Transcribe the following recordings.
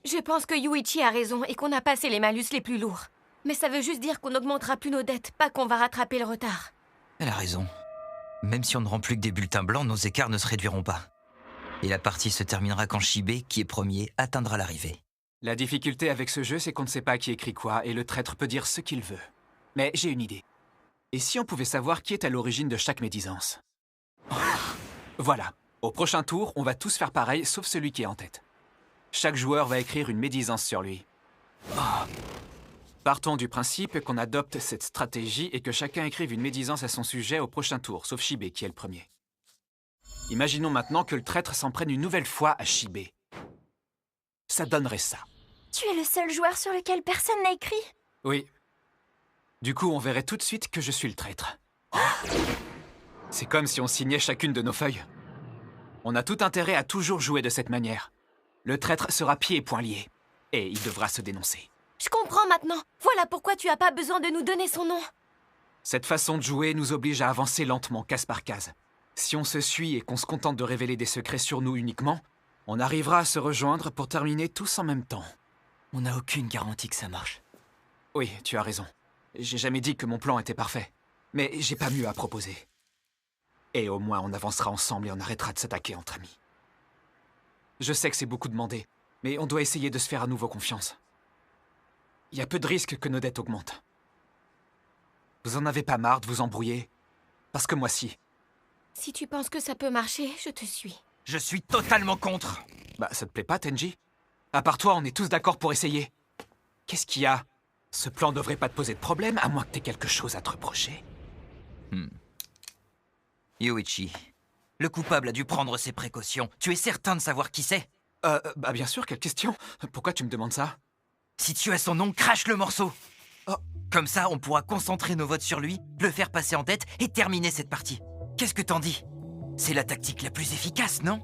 Je pense que Yuichi a raison et qu'on a passé les malus les plus lourds. Mais ça veut juste dire qu'on n'augmentera plus nos dettes, pas qu'on va rattraper le retard. Elle a raison. Même si on ne rend plus que des bulletins blancs, nos écarts ne se réduiront pas. Et la partie se terminera quand Shibé, qui est premier, atteindra l'arrivée. La difficulté avec ce jeu, c'est qu'on ne sait pas qui écrit quoi, et le traître peut dire ce qu'il veut. Mais j'ai une idée. Et si on pouvait savoir qui est à l'origine de chaque médisance? Voilà. Au prochain tour, on va tous faire pareil, sauf celui qui est en tête. Chaque joueur va écrire une médisance sur lui. Partons du principe qu'on adopte cette stratégie et que chacun écrive une médisance à son sujet au prochain tour, sauf Shibé qui est le premier. Imaginons maintenant que le traître s'en prenne une nouvelle fois à Shibé. Ça donnerait ça. Tu es le seul joueur sur lequel personne n'a écrit? Oui. Du coup, on verrait tout de suite que je suis le traître. C'est comme si on signait chacune de nos feuilles. On a tout intérêt à toujours jouer de cette manière. Le traître sera pieds et poings liés. Et il devra se dénoncer. Je comprends maintenant. Voilà pourquoi tu as pas besoin de nous donner son nom. Cette façon de jouer nous oblige à avancer lentement, case par case. Si on se suit et qu'on se contente de révéler des secrets sur nous uniquement, on arrivera à se rejoindre pour terminer tous en même temps. On n'a aucune garantie que ça marche. Oui, tu as raison. J'ai jamais dit que mon plan était parfait. Mais j'ai pas mieux à proposer. Et au moins on avancera ensemble et on arrêtera de s'attaquer entre amis. Je sais que c'est beaucoup demandé, mais on doit essayer de se faire à nouveau confiance. Il y a peu de risques que nos dettes augmentent. Vous en avez pas marre de vous embrouiller? Parce que moi si. Si tu penses que ça peut marcher, je te suis. Je suis totalement contre. Bah, ça te plaît pas, Tenji? À part toi, on est tous d'accord pour essayer. Qu'est-ce qu'il y a? Ce plan devrait pas te poser de problème, à moins que t'aies quelque chose à te reprocher. Yuichi, le coupable a dû prendre ses précautions. Tu es certain de savoir qui c'est? Bah bien sûr, quelle question? Pourquoi tu me demandes ça? Si tu as son nom, crache le morceau. Oh. Comme ça, on pourra concentrer nos votes sur lui, le faire passer en tête et terminer cette partie. Qu'est-ce que t'en dis? C'est la tactique la plus efficace, non?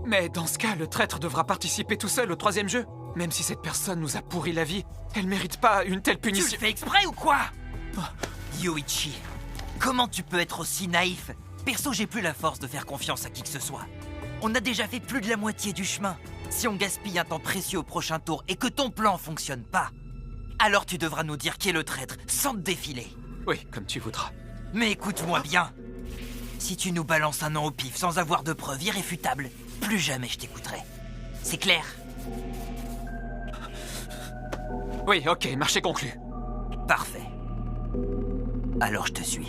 Mais dans ce cas, le traître devra participer tout seul au troisième jeu. Même si cette personne nous a pourri la vie, elle mérite pas une telle Tu punition. le fais exprès ou quoi? Yuichi, comment tu peux être aussi naïf? Perso, j'ai plus la force de faire confiance à qui que ce soit. On a déjà fait plus de la moitié du chemin. Si on gaspille un temps précieux au prochain tour et que ton plan fonctionne pas, alors tu devras nous dire qui est le traître sans te défiler. Oui, comme tu voudras. Mais écoute-moi bien. Si tu nous balances un nom au pif sans avoir de preuves irréfutables, plus jamais je t'écouterai. C'est clair? Oui, ok, marché conclu. Parfait. Alors je te suis.